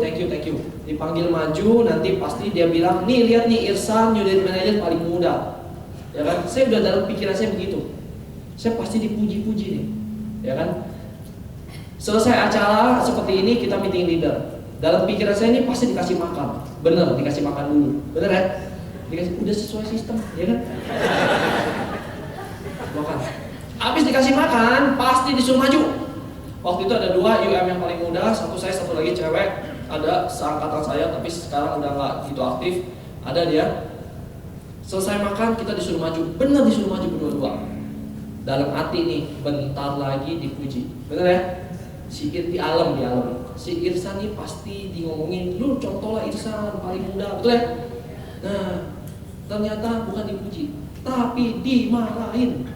thank you. Dipanggil maju, nanti pasti dia bilang, nih lihat nih Irsan, unit manager paling muda. Ya kan? Saya udah dalam pikiran saya begitu. Saya pasti dipuji-puji nih. Ya kan? Selesai acara seperti ini, kita meeting leader. Dalam pikiran saya ini pasti dikasih makan. Bener, dikasih makan dulu. Bener ya? Dikasih, udah sesuai sistem, ya kan? Makan. Habis dikasih makan, pasti disuruh maju. Waktu itu ada 2 UM yang paling muda, satu saya, satu lagi cewek. Ada seangkatan saya, tapi sekarang udah nggak gitu aktif. Ada dia. Selesai makan, kita disuruh maju. Bener disuruh maju berdua-dua. Dalam hati nih, bentar lagi dipuji. Bener ya? Si Irsan Si Irsan nih pasti di ngomongin, lu contoh lah Irsan, paling muda. Betul ya? Nah, ternyata bukan dipuji, tapi dimarahin.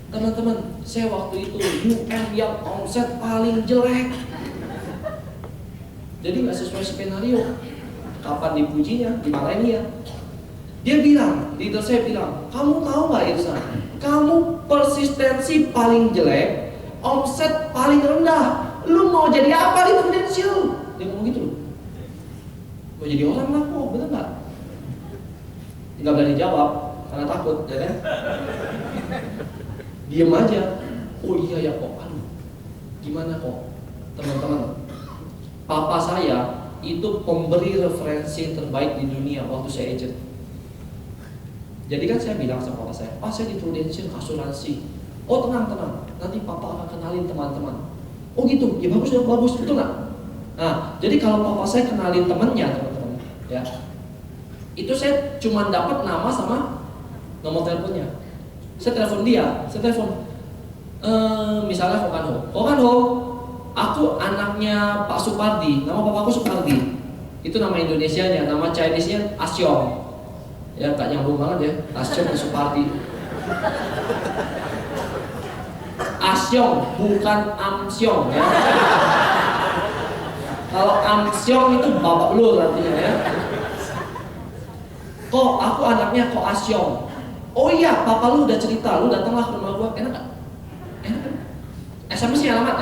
Teman-teman, saya waktu itu UM yang omset paling jelek. Jadi nggak sesuai skenario. Kapan dipujinya, dimarahin dia. Dia bilang, leader saya bilang, kamu tahu nggak Irsan? Kamu persistensi paling jelek, omset paling rendah. Lu mau jadi apa di Prudential? Dia ngomong gitu loh. Mau jadi orang lah kok, bener nggak? Nggak berani jawab karena takut, ya kan? Diem aja. Oh iya ya kok, aduh. Gimana kok, teman-teman? Papa saya itu pemberi referensi terbaik di dunia waktu saya agent. Jadi kan saya bilang sama papa saya, Pak saya di Prudential asuransi. Oh tenang, nanti papa akan kenalin teman-teman. Oh gitu, ya bagus, betul nggak? Nah, jadi kalau papa saya kenalin temennya, teman-teman, ya, itu saya cuma dapat nama sama nomor teleponnya. Saya telepon dia, misalnya Kokanho, aku anaknya Pak Supardi, nama papaku Supardi. Itu nama Indonesianya, nama Chinese-nya Asyong. Ya, gak nyambung banget ya, Asyong dan Supardi. Asyong, bukan Amsyong ya. Kalau Amsyong itu bapak belur artinya ya. Kok aku anaknya kok Asyong. Oh iya, papa lu udah cerita, lu datanglah ke rumah gua. Enak gak? Enak kan? SMS alamat.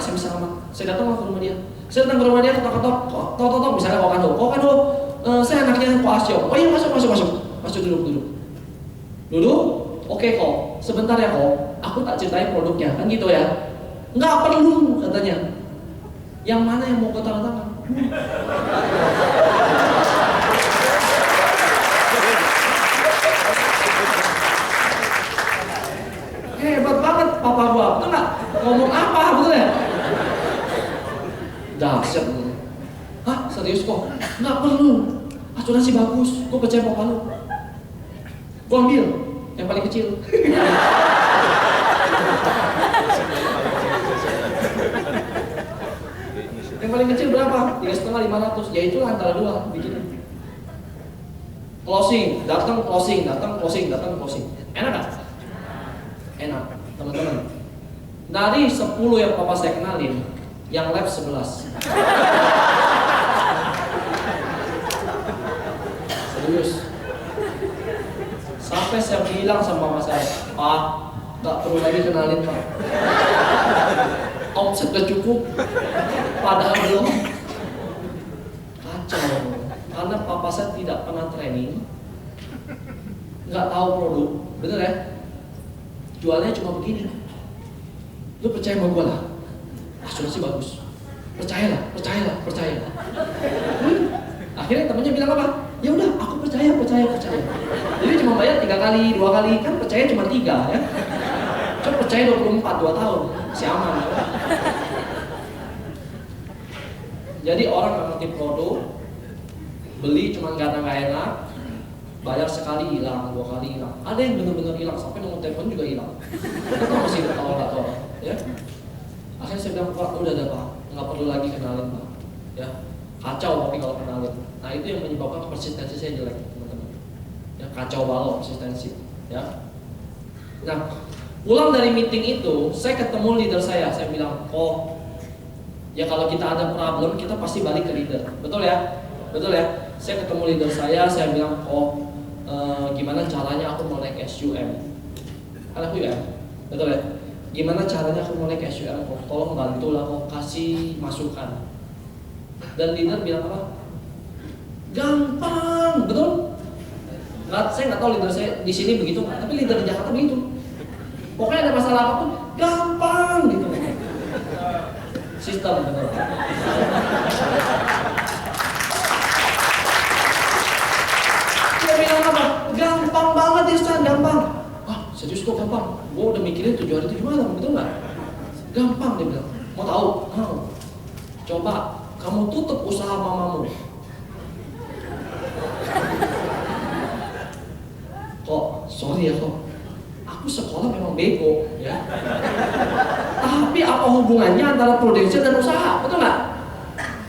Saya datanglah ke rumah dia. Saya datang ke rumah dia, ketok, misalnya Kokanho, saya anaknya kok Asyong. Oh iya, masuk duduk. Oke kok, sebentar ya kok, aku tak ceritain produknya, kan gitu ya. Nggak perlu katanya. Yang mana yang mau kau tanda tangan? Hebat banget papa gua, betul nggak? Ngomong apa, betul ya? Dahsyat. Hah, serius kok? Nggak perlu. Asuransi bagus, gua percaya papa lu. Gua ambil yang paling kecil. Yang paling kecil berapa? 3,5 500. Ya itulah antara 2 bikin. Closing. Enak gak? Enak, teman-teman. Dari 10 yang papa saya kenalin, yang lab 11. Serius. Sampai saya bilang sama mama saya, Pak, gak perlu lagi kenalin Pak. Omset udah cukup, padahal belum. Kacau, karena papa saya tidak pernah training, nggak tahu produk, bener ya? Jualnya cuma begini. Lu percaya sama gue lah, asuransi bagus. Percayalah. Akhirnya temennya bilang apa? Ya udah, aku percaya. Jadi cuma bayar 3 kali, 2 kali, kan percaya cuma 3 ya. Coba percaya 24, 2 tahun, si aman. Jadi orang nggak ngerti produk, beli cuma karena nggak enak, bayar sekali hilang, 2 kali hilang. Ada yang benar-benar hilang, sampai nomor telepon juga hilang. Kita masih ketawa-ketawa, ya. Akhirnya saya bilang, Pak, udah Pak, nggak perlu lagi kenalin Pak, ya. Kacau tapi kalau kenalin. Nah itu yang menyebabkan persistensi saya jelek, teman-teman. Ya, kacau balau persistensi, ya. Nah, pulang dari meeting itu, saya ketemu leader saya bilang, oh, ya kalau kita ada problem, kita pasti balik ke leader, betul ya? Saya ketemu leader saya bilang, oh, gimana caranya aku mau naik SUM? Kan aku UM, betul ya? Gimana caranya aku mau naik SUM? Tolong bantulah, kasih masukan. Dan leader bilang apa? Gampang, betul? Saya nggak tahu leader saya di sini begitu nggak, tapi leader di Jakarta begitu. Pokoknya ada masalah apapun, gampang gitu. Sistem betul. Dia bilang apa? Gampang banget Irsan, gampang. Ah, serius kok gampang? Gua udah mikirin 7 hari 7 malam, betul nggak? Gampang dia bilang. Mau tahu? Mau. Coba kamu tutup usaha mamamu. Kok, sorry ya kok. Aku sekolah memang bego, ya. Tapi apa hubungannya antara Prudential dan usaha? Betul nggak?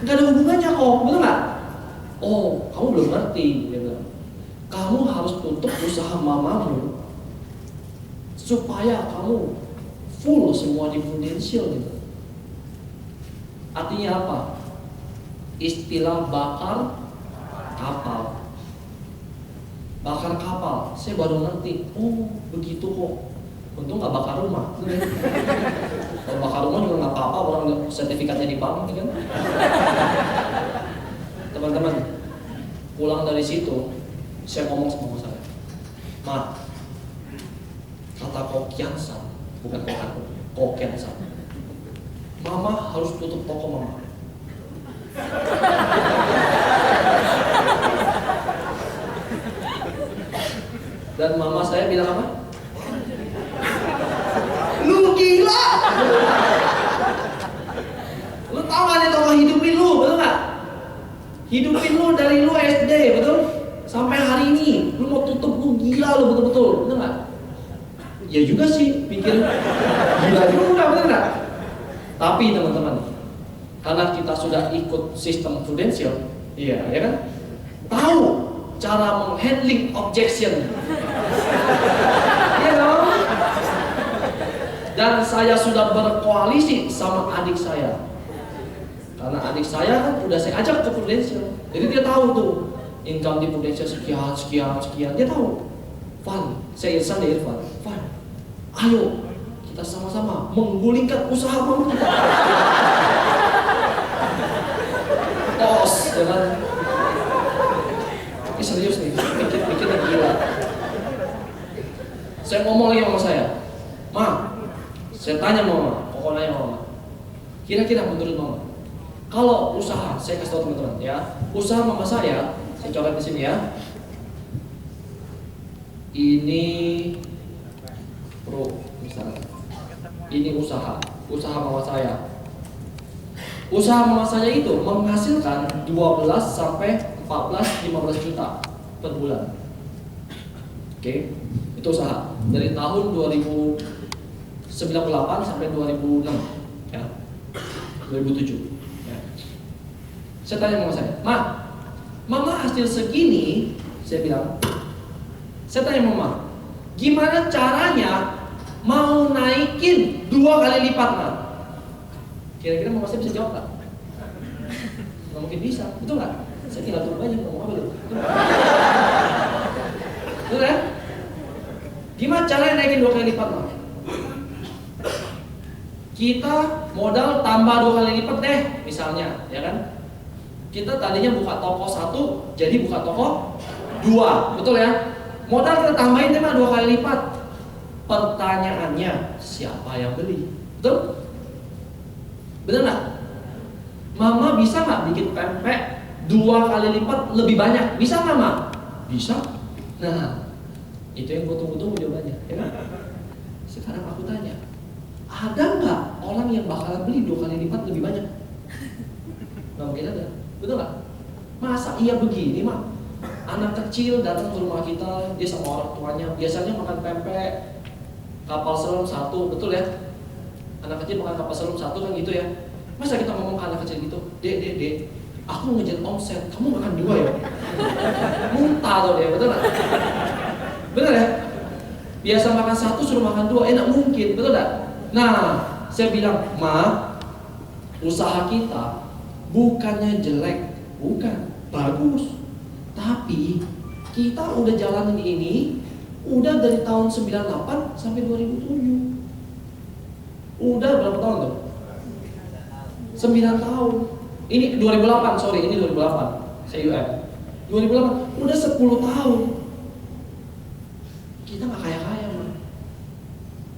Nggak ada hubungannya kok, betul nggak? Oh, kamu belum ngerti, dia bilang. Kamu harus tutup usaha mamamu supaya kamu full semua di Prudential gitu. Artinya apa? Istilah bakar kapal. Bakar kapal, saya baru ngerti. Oh, begitu kok. Untung nggak bakar rumah. Kalau bakar rumah juga nggak apa-apa, orang sertifikatnya di bank, kan? Teman-teman, pulang dari situ, saya ngomong sama saya, Ma, kata Kokiansan, bukan aku, Kokiansan. Mama harus tutup toko mama. Dan mama saya bilang apa? Lu gila! Lu tau gak nih toko hidupin lu, betul gak? Hidupin lu dari lu SD, betul? Sampai hari ini, lu mau tutup, lu gila lu betul-betul, betul gak? Ya juga sih, pikir gila juga, betul gak? Tapi teman-teman, karena kita sudah ikut sistem Prudential, iya, ya kan? Tahu cara menghandling objection, iya dong? Dan saya sudah berkoalisi sama adik saya, karena adik saya kan udah saya ajak ke Prudential, jadi dia tahu tuh income di Prudential sekian, dia tahu. Van, saya Irsan dari Irfan, Van, ayo kita sama-sama menggulingkan usaha mama kita. Tos, ya kan? Ini serius nih, pikir gila. Saya ngomong lagi sama saya, Ma, saya tanya mama, pokoknya mama, kira-kira menurut mama, kalau usaha, saya kasih tahu teman-teman ya, usaha mama saya coret di sini ya. Ini pro, misalnya. Ini usaha mama saya. Usaha mama saya itu menghasilkan 12 sampai 14, 15 juta per bulan. Oke, itu usaha dari tahun 2098 sampai 2006 ya. 2007 ya. Saya tanya mama saya, Mama hasil segini, saya bilang, saya tanya mama, gimana caranya mau naikin 2 kali lipat, Ma? Kira-kira mama saya bisa jawab nggak? Nggak mungkin bisa, betul nggak? Saya tinggal tunggu aja ngomong apa dulu. Betul kan? Gimana caranya naikin 2 kali lipat, Ma? Kita modal tambah 2 kali lipat deh, misalnya, ya kan? Kita tadinya buka toko 1, jadi buka toko 2, betul ya? Modal kita tambahin deh, Ma, 2 kali lipat. Pertanyaannya, siapa yang beli? Betul? Bener nggak? Mama bisa nggak bikin pempek 2 kali lipat lebih banyak? Bisa nggak, Ma? Bisa. Nah, itu yang gue tunggu-tunggu jawabannya, ya kan? Sekarang aku tanya, ada nggak orang yang bakalan beli 2 kali lipat lebih banyak? Nggak mungkin ada, betul nggak? Masa iya begini, Ma? Anak kecil datang ke rumah kita, dia sama orang tuanya, biasanya makan pempek kapal selam 1, betul ya? Anak kecil makan kapal selam 1 kan gitu ya? Masa kita ngomong ke anak kecil gitu, Dek, aku ngejar omset, kamu makan 2 ya? Muntah tuh dia, betul nggak? Betul ya? Biasa makan 1 suruh makan 2, enak mungkin, betul nggak? Nah, saya bilang, Ma, usaha kita bukannya jelek, bukan, bagus. Tapi kita udah jalanin ini udah dari tahun 98 sampai 2007. Udah berapa tahun tuh? 9 tahun. Ini 2008, sorry, ini 2008. CUM 2008, udah 10 tahun. Kita nggak kaya-kaya, man.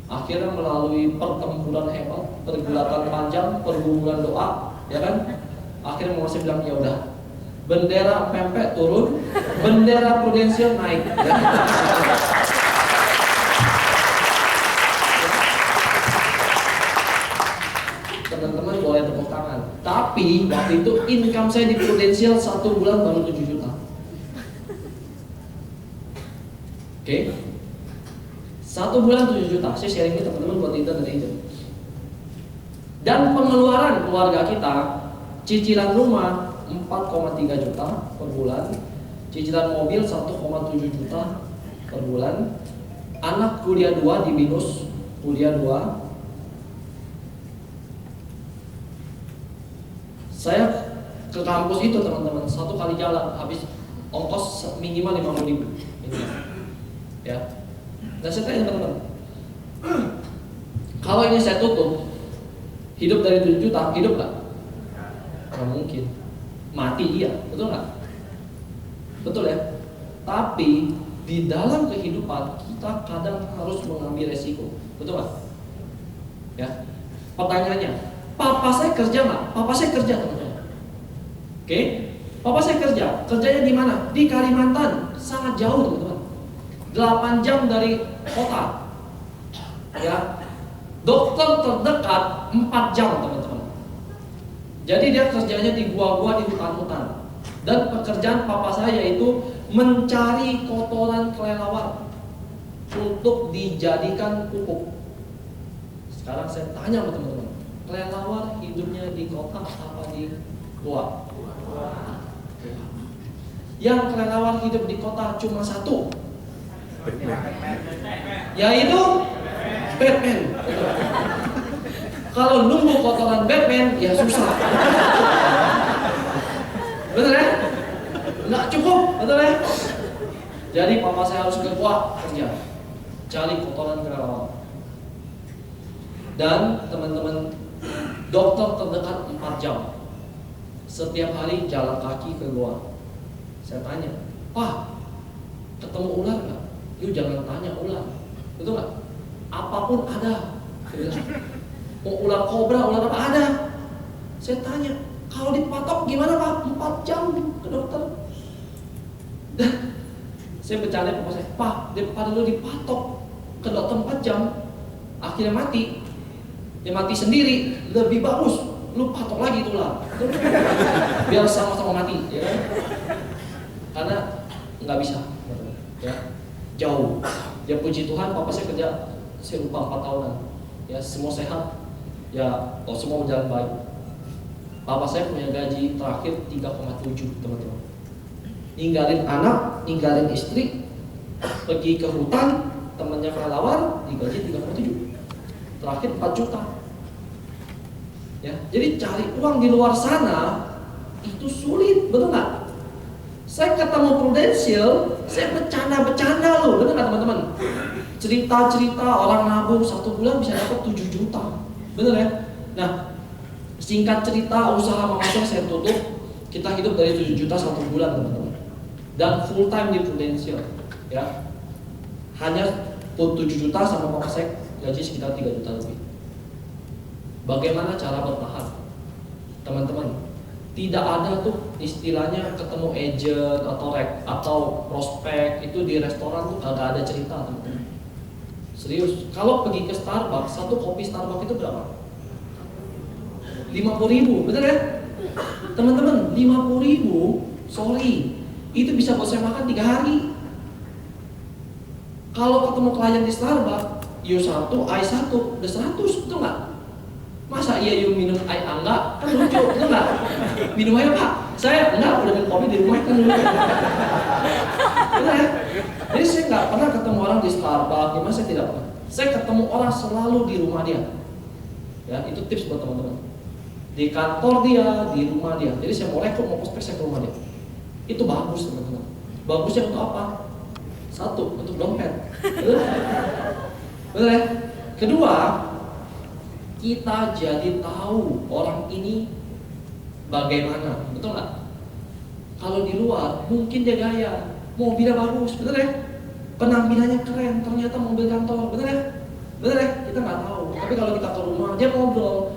Akhirnya melalui pertempuran hebat, pergulatan panjang, pergumulan doa, ya kan? Akhirnya masih bilang ya udah, bendera pempek turun, bendera prudensial naik. Ya. Teman-teman boleh tepuk tangan. Tapi waktu itu income saya di prudensial 1 bulan baru 7 juta. Oke? 1 bulan 7 juta. Saya sharing ini teman-teman buat intern dan agent. Dan pengeluaran keluarga kita, cicilan rumah 4,3 juta per bulan, cicilan mobil 1,7 juta per bulan, anak kuliah 2 di BINUS, kuliah 2. Saya ke kampus itu teman-teman, 1 kali jalan habis ongkos minimal 50.000. Ya. Dan saya tanya teman-teman, kalau ini saya tutup, hidup dari 7 juta, hidup nggak? Nggak mungkin. Mati iya, betul nggak? Betul ya. Tapi di dalam kehidupan kita kadang harus mengambil resiko, betul nggak? Ya. Pertanyaannya, papa saya kerja nggak? Papa saya kerja teman-teman. Oke, papa saya kerja. Kerjanya di mana? Di Kalimantan, sangat jauh teman-teman. 8 jam dari kota. Ya. Dokter terdekat 4 jam teman-teman. Jadi dia kerjanya di gua-gua, di hutan-hutan. Dan pekerjaan papa saya itu mencari kotoran kelelawar untuk dijadikan pupuk. Sekarang saya tanya sama teman-teman, kelelawar hidupnya di kota apa di gua? Yang kelelawar hidup di kota cuma 1, yaitu Batman. Kalau nunggu kotoran Batman ya susah. Betul ya? Nggak cukup, betul ya? Jadi papa saya harus ke gua kerja, cari kotoran kelelawar. Dan teman-teman, dokter terdekat 4 jam. Setiap hari jalan kaki ke gua. Saya tanya, Pak, ketemu ular nggak? Yuk jangan tanya ular, betul nggak? Apapun ada. Mau ular kobra, ular apa ada. Saya tanya, kalau dipatok gimana Pak? 4 jam ke dokter. Dan saya bercanda sama saya, Pak, daripada lu dipatok ke dokter 4 jam, akhirnya mati. Dia mati sendiri, lebih bagus lu patok lagi tuh lah, biar sama-sama mati, ya kan? Karena nggak bisa, ya, jauh. Ya puji Tuhan, papa saya kerja, saya lupa 4 tahunan, ya semua sehat, ya semua berjalan baik. Papa saya punya gaji terakhir 3,7 teman-teman. Ninggalin anak, ninggalin istri, pergi ke hutan, temannya kelelawar, digaji 3,7. Terakhir 4 juta. Ya, jadi cari uang di luar sana itu sulit, betul nggak? Saya ketemu prudensial, saya bercanda loh, betul nggak teman-teman? Cerita-cerita orang nabung 1 bulan bisa dapat 7 juta, betul ya? Nah, singkat cerita usaha memasok saya tutup, kita hidup dari 7 juta 1 bulan teman-teman. Dan full time di prudensial, ya. Hanya 7 juta sama papa saya gaji sekitar 3 juta lebih. Bagaimana cara bertahan? Teman-teman, tidak ada tuh istilahnya ketemu agent atau prospek itu di restoran tuh kagak ada cerita teman-teman. Serius, kalau pergi ke Starbucks, 1 kopi Starbucks itu berapa? 50.000, bener ya? Teman-teman, 50.000, sorry, itu bisa buat saya makan 3 hari. Kalau ketemu klien di Starbucks, you 1, I 1, udah 100, betul nggak? Masa iya you minum air enggak? Kan lucu, betul nggak? Minum air Pak? Saya enggak, udah minum kopi di rumah kan lucu. Betul ya? Jadi saya nggak pernah ketemu orang di Starbucks, gimana saya tidak pernah. Saya ketemu orang selalu di rumah dia. Ya, itu tips buat teman-teman. Di kantor dia, di rumah dia. Jadi saya mau rekrut, mau prospek saya ke rumah dia. Itu bagus teman-teman. Bagusnya untuk apa? 1, untuk dompet. Betul ya? Kedua, kita jadi tahu orang ini bagaimana, betul nggak? Kalau di luar mungkin dia gaya, mobilnya bagus, betul ya? Penampilannya keren, ternyata mobil kantor, betul ya? Betul ya? Kita nggak tahu. Tapi kalau kita ke rumah, dia ngobrol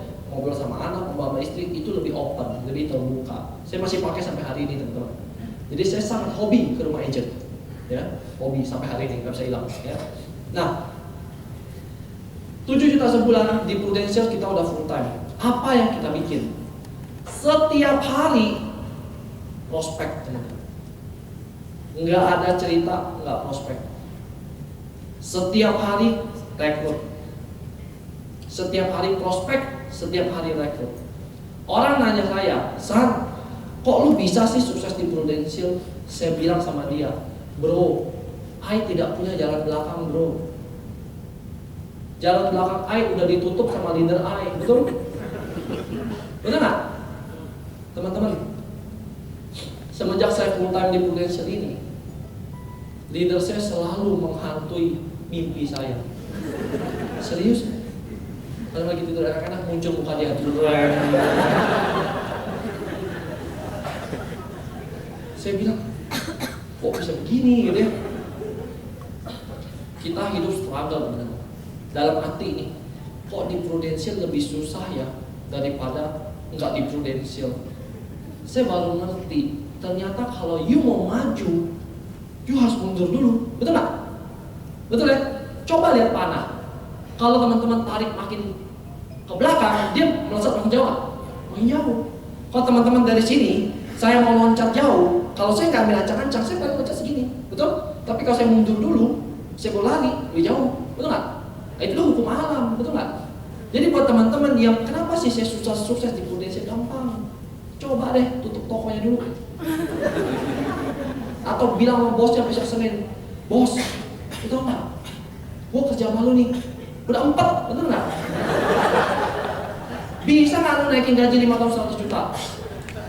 sama anak, ngobrol sama istri, itu lebih open, lebih terbuka. Saya masih pakai sampai hari ini, teman-teman. Jadi saya sangat hobi ke rumah agent, ya, hobi sampai hari ini, nggak bisa hilang, ya. Nah, 7 juta sebulan di Prudential kita udah full time. Apa yang kita bikin? Setiap hari prospek, teman-teman. Nggak ada cerita, nggak prospek. Setiap hari rekrut. Setiap hari prospek, setiap hari rekrut. Orang nanya saya, San, kok lu bisa sih sukses di Prudential? Saya bilang sama dia, bro, I tidak punya jalan belakang, bro. Jalan belakang I udah ditutup sama leader I, betul? Benar nggak? Teman-teman, semenjak saya full time di Prudential ini, leader saya selalu menghantui mimpi saya. Serius? Kalau lagi tidur anak-anak muncul muka dia. Saya bilang, kok bisa begini gitu ya? Kita hidup struggle benar. Dalam arti ini, kok di Prudential lebih susah ya daripada nggak di Prudential. Saya baru ngerti, ternyata kalau you mau maju, you harus mundur dulu, betul nggak? Betul ya? Coba lihat panah. Kalau teman-teman tarik makin ke belakang, dia melesat makin jauh. Makin jauh. Kalau teman-teman dari sini, saya mau loncat jauh, kalau saya nggak ambil ancang-ancang, saya paling loncat segini, betul? Tapi kalau saya mundur dulu, saya mau lari lebih jauh, betul nggak? Itu hukum alam, betul nggak? Jadi buat teman-teman yang kenapa sih saya susah sukses di Prudential, gampang. Coba deh tutup tokonya dulu. Atau bilang sama bosnya besok Senin, bos, itu nggak? Gue kerja malu nih, udah 4, betul nggak? Bisa nggak lu naikin gaji 5 tahun 100 juta?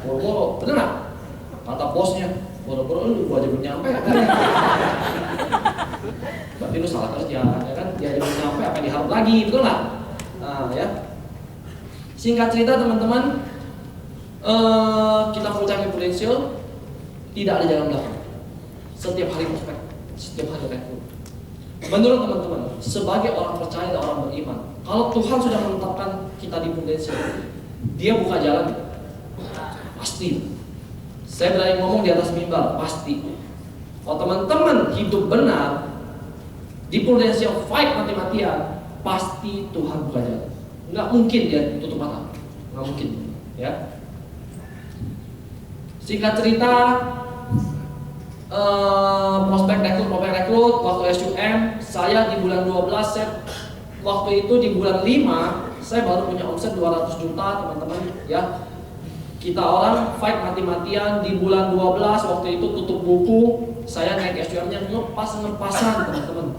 Boro-boro, betul nggak? Kata bosnya, boro-boro lu, gua aja belum nyampe kan? Berarti lu salah kerja, ya kan? Dia aja belum nyampe, apa yang diharap lagi, betul nggak? Nah ya, singkat cerita teman-teman, kita full time di Prudential, tidak ada jalan belakang. Setiap hari prospek, setiap hari rekrut. Menurut teman-teman, sebagai orang percaya dan orang beriman, kalau Tuhan sudah menetapkan kita di Prudential, Dia buka jalan, pasti. Saya berani ngomong di atas mimbar, pasti. Kalau teman-teman hidup benar di Prudential fight mati-matian, pasti Tuhan buka jalan. Nggak mungkin dia tutup mata, nggak mungkin, ya. Singkat cerita, prospek rekrut waktu SUM, saya di bulan 12, waktu itu di bulan 5 saya baru punya omset 200 juta, teman-teman, ya. Kita orang fight mati-matian di bulan 12, waktu itu tutup buku, saya naik SUM-nya ngepasan, teman-teman.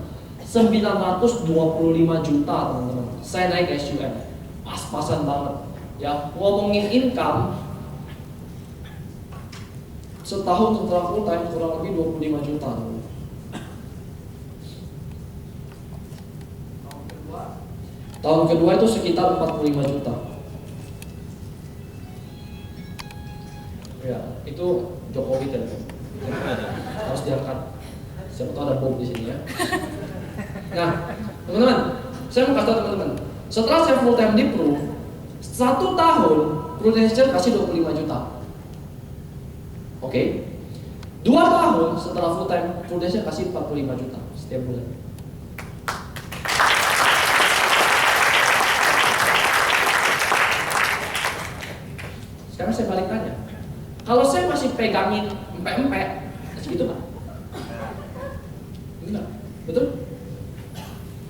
925 juta, teman-teman. Saya naik SUM, pas-pasan banget. Ya, ngomongin income, setahun setelah full time kurang lebih 25 juta. Tahun kedua itu sekitar 45 juta. Ya, itu Jokowi telepon. Harus diangkat. Siapa tahu ada bom di sini ya. Nah, teman-teman, saya mau kasih tahu teman-teman. Setelah saya full time di Pro, 1 tahun Prudential kasih 25 juta. Oke. 2 tahun setelah full time Prudential kasih 45 juta setiap bulan. Sekarang saya balik tanya, kalau saya masih pegangin empek-empek, segitu nggak? Enggak, betul?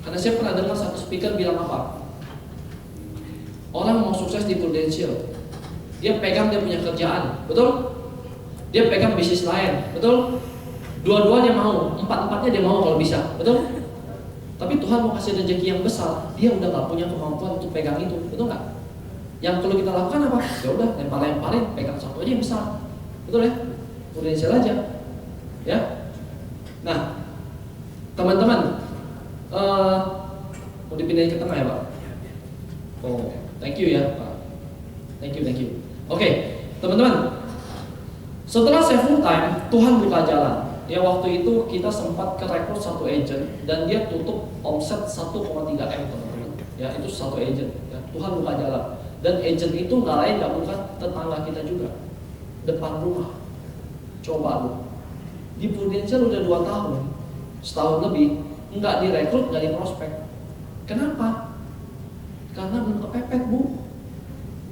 Karena saya pernah dengar satu speaker bilang apa? Orang mau sukses di Prudential, dia pegang dia punya kerjaan, betul? Dia pegang bisnis lain, betul? Dua-duanya mau, empat-empatnya dia mau kalau bisa, betul? Tapi Tuhan mau kasih rezeki yang besar, dia udah gak punya kemampuan untuk pegang itu, betul nggak? Yang perlu kita lakukan apa? Ya udah, lempar-lemparin, pegang satu aja yang besar, betul ya? Prudential aja, ya. Nah, teman-teman, mau dipindahin ke tengah ya Pak? Oh, thank you ya Pak. Thank you. Oke, Teman-teman, setelah saya full time, Tuhan buka jalan. Ya waktu itu kita sempat kerekrut satu agent dan dia tutup omset 1,3 M teman-teman. Ya itu satu agent. Ya, Tuhan buka jalan. Dan agent itu nggak lain nggak bukan tetangga kita juga, depan rumah. Coba lu, di Prudential udah 2 tahun, setahun lebih, nggak direkrut, nggak diprospek. Kenapa? Karena belum kepepet bu.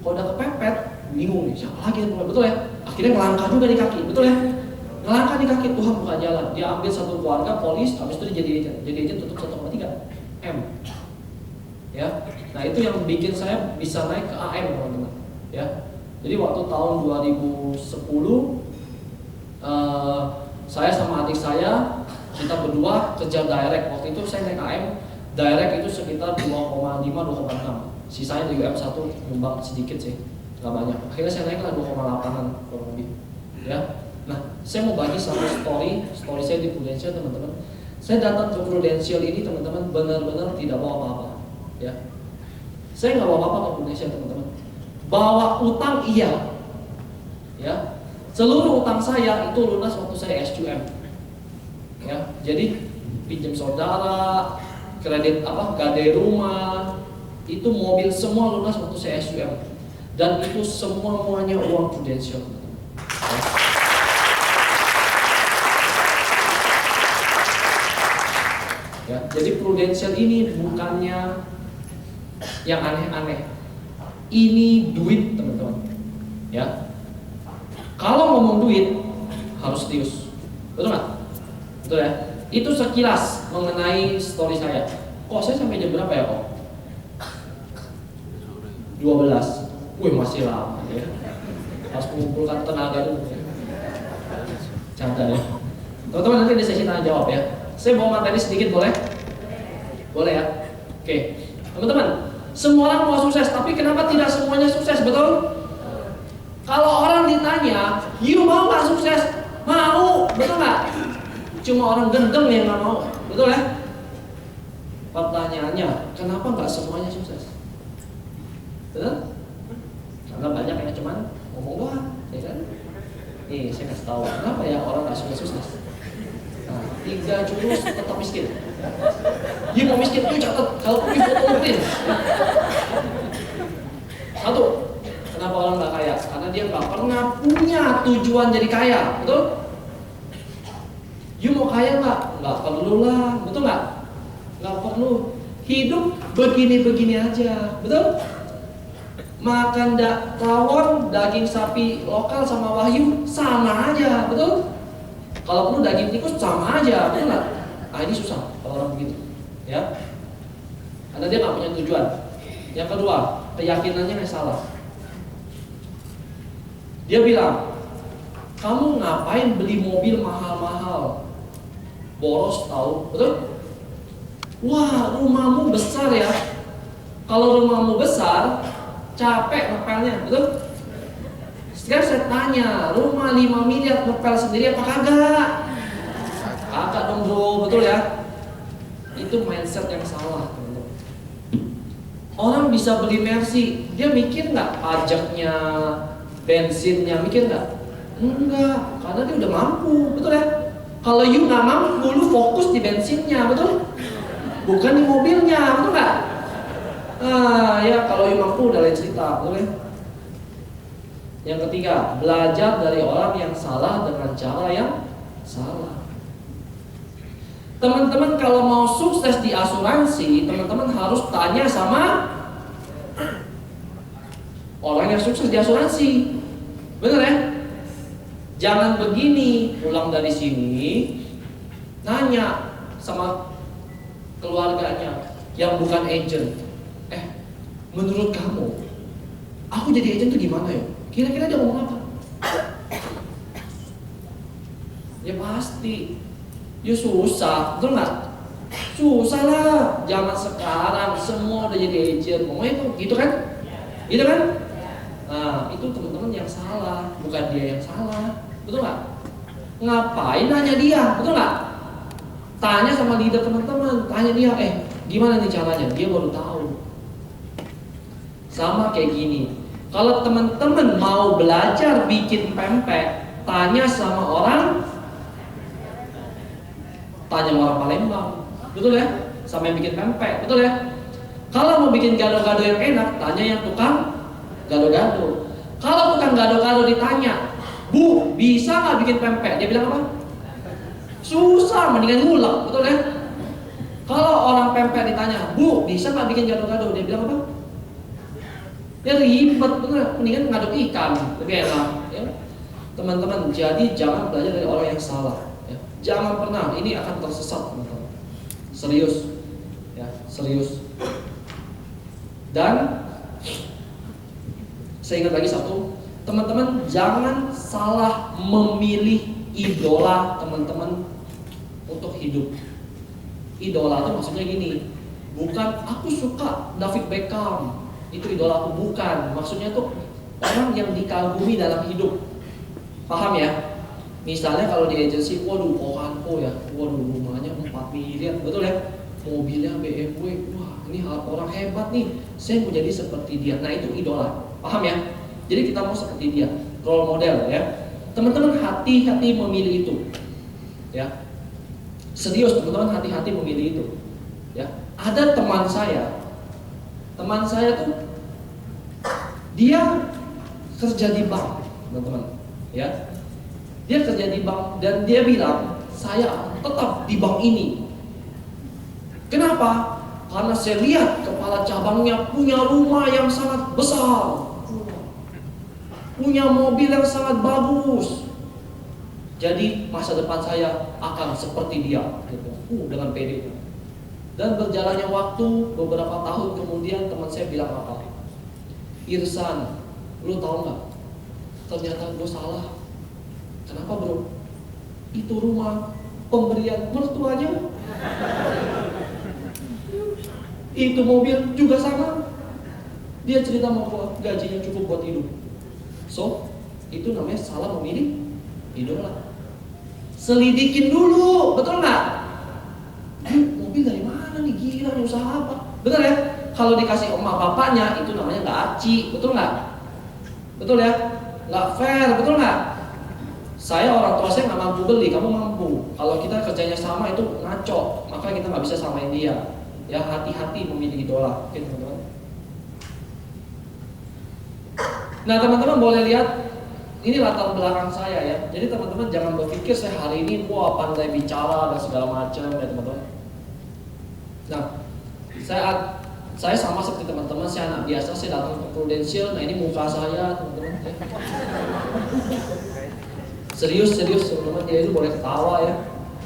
Kalau udah kepepet, bingung nih siapa lagi yang mulai, betul ya? Akhirnya ngelangkah juga di kaki, betul ya? Ngelangkah di kaki, Tuhan buka jalan. Dia ambil satu keluarga, polis, habis itu dia jadi agent tutup 1,3 M. Ya, nah itu yang bikin saya bisa naik ke AM teman-teman. Ya, jadi waktu tahun 2010, saya sama adik saya kita berdua kejar direct. Waktu itu saya naik AM, direct itu sekitar 2,5-2,6. Sisanya di UM1 nyumbang sedikit sih, nggak banyak. Akhirnya saya naik lah 2,8an kurang lebih. Ya, nah saya mau bagi satu story saya di Prudential teman-teman. Saya datang ke Prudential ini teman-teman benar-benar tidak bawa apa-apa. Ya, saya nggak bawa apa-apa ke Prudential teman-teman. Bawa utang iya, ya. Seluruh utang saya itu lunas waktu saya S2M. Ya, jadi pinjam saudara, kredit gade rumah, itu mobil semua lunas waktu saya S2M. Dan itu semuanya uang Prudential. Ya, jadi Prudential ini bukannya yang aneh-aneh. Ini duit teman-teman. Ya. Kalau ngomong duit harus serius. Betul nggak? Betul ya? Itu sekilas mengenai story saya. Kok saya sampai jam berapa ya kok? 12. Wih masih lama ya. Harus mengumpulkan tenaga dulu ya. Canda ya. Teman-teman nanti ada sesi tanya jawab ya. Saya bawa materi sedikit boleh? Boleh ya? Oke. Teman-teman, semua orang mau sukses, tapi kenapa tidak semuanya sukses, betul? Kalau orang ditanya, you mau gak sukses? Mau, betul gak? Cuma orang gendeng yang gak mau, betul ya? Pertanyaannya, kenapa gak semuanya sukses? Betul? Karena banyak yang cuman ngomong doang, ya kan? Nih, saya kasih tahu, kenapa ya orang gak sukses? Nah, 3 jurus tetap miskin. Dia mau miskin, yuk catat, kalau pergi foto print. Satu, kenapa orang gak kaya? Karena dia gak pernah punya tujuan jadi kaya, betul? You mau kaya gak? Gak perlu lah, betul gak? Gak perlu. Hidup begini-begini aja, betul? Makan tawon, daging sapi lokal sama wahyu sama aja, betul? Kalau perlu daging tikus sama aja, betul nggak? Nah ini susah kalau orang begitu, ya. Karena dia nggak punya tujuan. Yang kedua, keyakinannya yang salah. Dia bilang, kamu ngapain beli mobil mahal-mahal? Boros tahu, betul? Wah, rumahmu besar ya. Kalau rumahmu besar, capek ngepelnya, betul? Sekarang saya tanya, rumah 5 miliar ngepel sendiri apa kagak? Kagak dong bro, betul ya? Itu mindset yang salah. Orang bisa beli Mercy, dia mikir nggak pajaknya, bensinnya, mikir nggak? Enggak, karena dia udah mampu, betul ya? Kalau you nggak mampu, lu fokus di bensinnya, betul? Bukan di mobilnya, betul nggak? Ah ya, kalau you mampu udah lain cerita, betul ya? Yang ketiga, belajar dari orang yang salah dengan cara yang salah. Teman-teman kalau mau sukses di asuransi, teman-teman harus tanya sama orang yang sukses di asuransi. Bener ya? Jangan begini, pulang dari sini nanya sama keluarganya yang bukan agent. Menurut kamu, aku jadi agent itu gimana ya? Kira-kira dia ngomong apa? Ya pasti, ya susah, betul nggak? Susah lah, zaman sekarang semua udah jadi agent, ngomongnya itu, gitu kan? Gitu kan? Nah, itu teman-teman yang salah, bukan dia yang salah, betul nggak? Ngapain nanya dia, betul nggak? Tanya sama leader teman-teman, tanya dia, gimana nih caranya? Dia baru tahu. Sama kayak gini. Kalau teman-teman mau belajar bikin pempek, tanya sama orang Palembang, betul ya? Sama yang bikin pempek, betul ya? Kalau mau bikin gado-gado yang enak, tanya yang tukang gado-gado. Kalau tukang gado-gado ditanya, Bu, bisa nggak bikin pempek? Dia bilang apa? Susah, mendingan ngulek, betul ya? Kalau orang pempek ditanya, Bu, bisa nggak bikin gado-gado? Dia bilang apa? Ya ribet, betul, mendingan ngaduk ikan, lebih enak. Ya. Teman-teman, jadi jangan belajar dari orang yang salah. Ya. Jangan pernah, ini akan tersesat, teman-teman. Serius, ya, serius. Dan saya ingat lagi satu, teman-teman jangan salah memilih idola teman-teman untuk hidup. Idola itu maksudnya gini, bukan aku suka David Beckham, itu idola aku, bukan. Maksudnya tuh orang yang dikagumi dalam hidup. Paham ya? Misalnya kalau di agensi, waduh Pohanko ya, waduh rumahnya 4 miliar, betul ya? Mobilnya BMW, wah ini orang hebat nih, saya mau jadi seperti dia. Nah itu idola, paham ya? Jadi kita mau seperti dia, role model ya. Teman-teman hati-hati memilih itu, ya. Serius teman-teman, hati-hati memilih itu, ya. Ada teman saya tuh dia kerja di bank, teman-teman, ya. Dia kerja di bank dan dia bilang saya tetap di bank ini. Kenapa? Karena saya lihat kepala cabangnya punya rumah yang sangat besar, punya mobil yang sangat bagus. Jadi masa depan saya akan seperti dia, gitu. Dengan pede. Dan berjalannya waktu, beberapa tahun kemudian teman saya bilang apa? Irsan, lu tahu nggak? Ternyata gue salah. Kenapa bro? Itu rumah pemberian mertuanya. Itu mobil juga sama. Dia cerita mau gua, gajinya cukup buat hidup. So, itu namanya salah memilih idola. Selidikin dulu, betul nggak? Mobil dari mana nih, gila nih, usaha apa? Betul ya? Kalau dikasih emak bapaknya, itu namanya nggak aci, betul nggak? Betul ya? Nggak fair, betul nggak? Saya orang tua saya nggak mampu beli, kamu mampu. Kalau kita kerjanya sama itu ngaco, maka kita nggak bisa samain dia. Ya hati-hati memilih idola, oke teman-teman. Nah teman-teman boleh lihat, ini latar belakang saya ya. Jadi teman-teman jangan berpikir saya hari ini wah pandai bicara dan segala macam ya teman-teman. Nah saya sama seperti teman-teman, saya anak biasa, saya datang ke Prudential. Nah ini muka saya teman-teman. Ya. Serius teman-teman, dia itu boleh ketawa ya.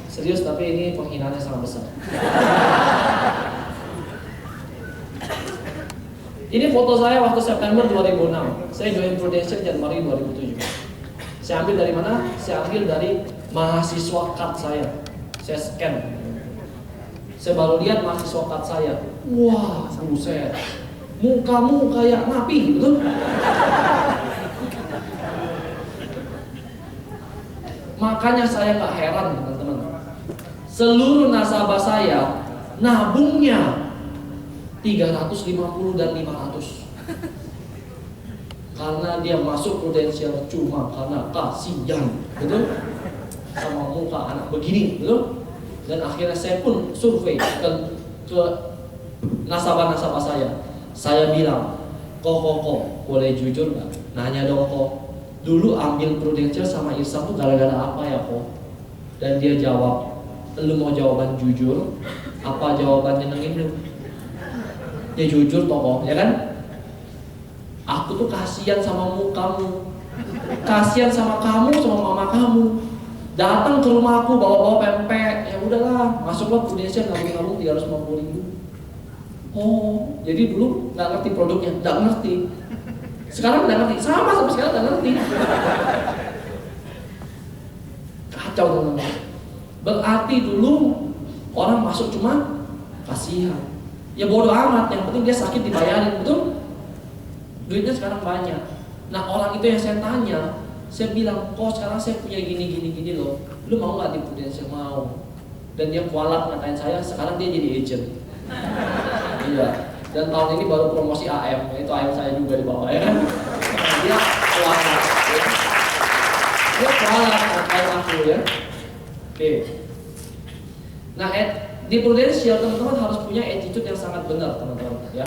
Serius, tapi ini penghinaannya sangat besar. Ini foto saya waktu September 2006. Saya join Prudential Januari 2007. Saya ambil dari mana? Saya ambil dari mahasiswa card saya. Saya scan. Saya baru lihat mahasiswa card saya. Wah, buset. Mukamu kayak napi, betul? Makanya saya nggak heran teman-teman. Seluruh nasabah saya nabungnya 350 dan 500. Karena dia masuk Prudential cuma karena kasihan, betul? Sama muka anak begini, betul? Dan akhirnya saya pun survei ke nasabah-nasabah saya. Saya bilang, kok, boleh jujur nggak? Nanya dong kok. Dulu ambil Prudential sama Irsan tuh gara-gara apa ya kok? Dan dia jawab, lu mau jawaban jujur? Apa jawaban nyenengin lu? Ya jujur tokoh, ya kan? Aku tuh kasihan sama kamu, kasihan sama kamu, sama mama kamu. Datang ke rumah aku bawa-bawa pempek, ya udahlah, masuklah Prudential nabung kamu 350.000. Oh, jadi dulu nggak ngerti produknya, nggak ngerti. Sekarang nggak ngerti, sama sampai sekarang nggak ngerti. Kacau teman-teman. Berarti dulu orang masuk cuma kasihan. Ya bodoh amat, yang penting dia sakit dibayarin, betul? Duitnya sekarang banyak. Nah orang itu yang saya tanya, saya bilang, kok sekarang saya punya gini loh, lu mau nggak di Prudential? Mau. Dan dia kualat ngatain saya, sekarang dia jadi agent. Iya. Dan tahun ini baru promosi AM, itu AM saya juga di bawah ya kan. dia kualat, ya. Dia kualat kayak aku ya. Oke. Nah, di Prudential teman-teman harus punya attitude yang sangat benar teman-teman ya.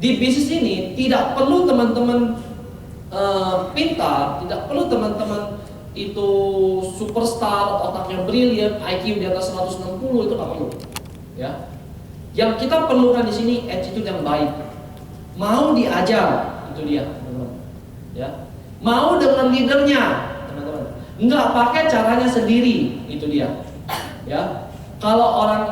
Di bisnis ini tidak perlu teman-teman pintar, tidak perlu teman-teman itu superstar, otaknya brilian, IQ di atas 160 itu nggak perlu ya. Yang kita perlukan di sini attitude yang baik. Mau diajar, itu dia teman-teman ya. Mau dengan leadernya teman-teman, nggak pakai caranya sendiri, itu dia ya. Kalau orang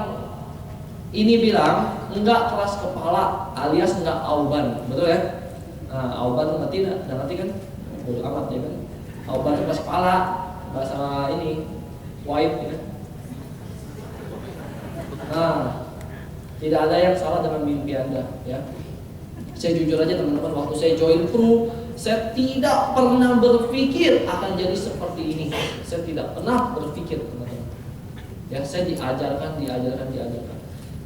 ini bilang enggak keras kepala alias enggak auban, betul ya? Nah, auban ngerti enggak? Enggak ngerti kan? Bodoh amat ya kan? Auban itu keras kepala, bahasa ini white ya. Nah, tidak ada yang salah dengan mimpi Anda ya. Saya jujur aja teman-teman, waktu saya join Pru, saya tidak pernah berpikir akan jadi seperti ini. Saya tidak pernah berpikir teman-teman. Ya, saya diajarkan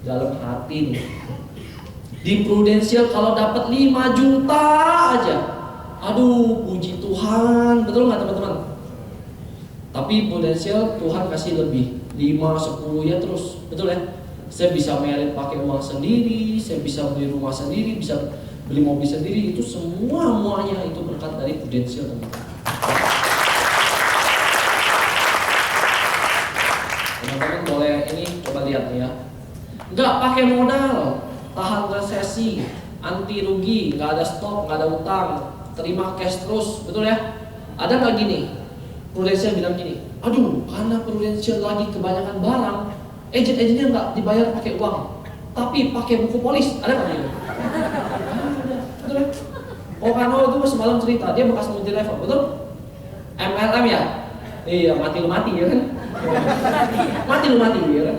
dalam hati nih. Di Prudential kalau dapat 5 juta aja, aduh puji Tuhan, betul nggak teman-teman? Tapi Prudential Tuhan kasih lebih, 5, 10 ya terus, betul ya? Saya bisa merit pakai uang sendiri, saya bisa beli rumah sendiri, bisa beli mobil sendiri, itu semuanya itu berkat dari Prudential teman-teman. Teman-teman boleh ini coba lihat nih ya. Nggak pakai modal, tahan resesi, anti rugi, nggak ada stok, nggak ada utang, terima cash terus, betul ya? Ada nggak gini? Prudential bilang gini, aduh karena Prudential lagi kebanyakan barang, agent-agentnya nggak dibayar pakai uang, tapi pakai buku polis, ada nggak gitu? Ada, betul ya? Okano itu semalam cerita, dia bekas multi level, betul? MLM ya? Iya, mati lu mati ya kan? Mati lu mati ya kan?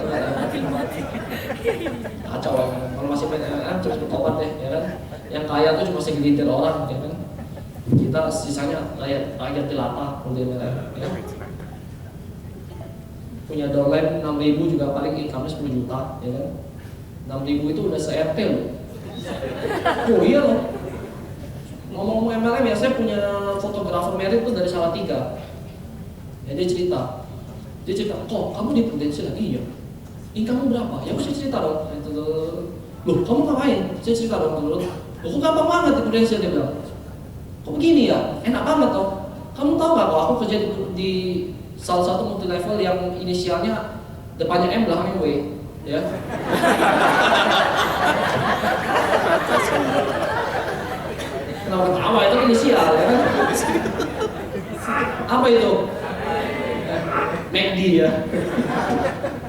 Kacau ya kan? Kalau masih PNM terus bertobat deh ya kan? Yang kaya tuh cuma segelintir orang ya kan? Kita sisanya rakyat jelata kemudian ya. Punya dolar 6.000 juga paling income 10 juta ya kan? 6.000 itu udah se-RT loh. Oh iya loh. Ngomong-ngomong MLM ya, saya punya fotografer merit tuh dari Salatiga. Ya dia cerita, kok kamu di Prudential? Iya. Income berapa? Ya aku cerita dong. Loh, kamu ngapain? Saya cerita dong dulu. Loh, kok gampang banget di Prudential, dia bilang. Kok begini ya? Enak banget toh. Kamu tahu nggak kalau aku kerja di salah satu multi level yang inisialnya depannya M belakangnya W, ya? Kenapa ketawa? Itu inisial, ya kan? Apa itu? McD ya.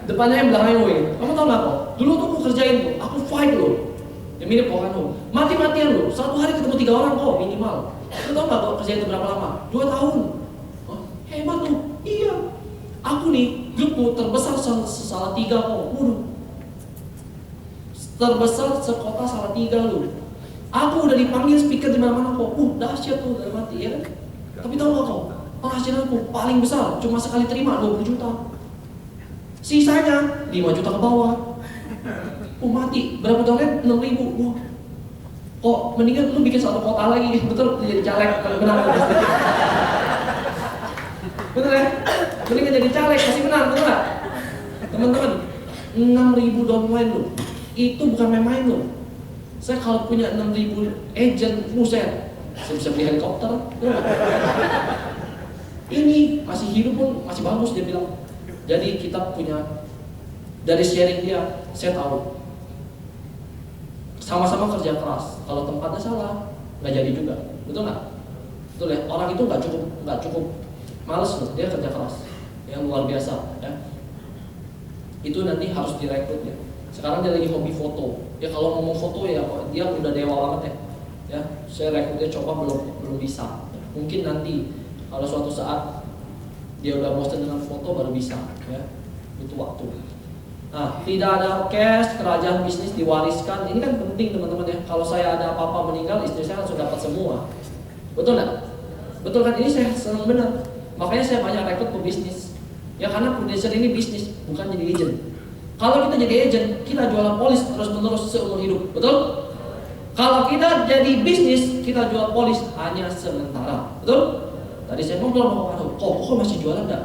Depannya M belakangnya W. Kamu tahu nggak kok? Dulu tuh aku kerjain tuh, aku fight loh. Ya mirip Okano, mati-matian loh. Satu hari ketemu 3 orang kok minimal. Kamu tahu nggak kok kerjain itu berapa lama? 2 tahun. Oh, hebat tuh. Iya. Aku nih grupku terbesar Salatiga kok. Waduh. Terbesar sekota Salatiga loh. Aku udah dipanggil speaker di mana-mana kok. Dahsyat tuh dalam hati ya kan. Tapi tahu nggak kok? Penghasilanku paling besar cuma sekali terima 20 juta. Sisanya 5 juta ke bawah. Mati. Berapa dolar? 6.000. Wah. Kok mendingan lu bikin satu kota lagi, betul jadi caleg kalau benar. Betul ya? Mendingan jadi caleg masih benar, betul nggak? Teman-teman, 6.000 downline lo, itu bukan main-main lo. Saya kalau punya 6.000 agent, saya bisa beli helikopter. Ini masih hidup pun masih bagus dia bilang. Jadi kita punya dari sharing dia, saya tahu. Sama-sama kerja keras. Kalau tempatnya salah, nggak jadi juga, betul nggak? Betul ya. Orang itu nggak cukup males loh, dia kerja keras, yang luar biasa. Ya. Itu nanti harus direkrut ya. Sekarang dia lagi hobi foto. Ya kalau ngomong foto ya, dia udah dewa banget ya. Ya, saya rekrutnya coba belum bisa. Mungkin nanti kalau suatu saat dia udah bosan dengan foto baru bisa. Ya, butuh waktu. Nah, tidak ada cash, kerajaan bisnis diwariskan. Ini kan penting teman-teman ya. Kalau saya ada apa-apa meninggal, istri saya kan sudah dapat semua. Betul nggak? Betul kan? Ini saya senang benar. Makanya saya banyak rekrut pebisnis. Ya karena Prudential ini bisnis, bukan jadi agent. Kalau kita jadi agent, kita jualan polis terus-menerus seumur hidup. Betul? Kalau kita jadi bisnis, kita jual polis hanya sementara. Betul? Tadi saya ngobrol sama Pak Ado, kok masih jualan enggak?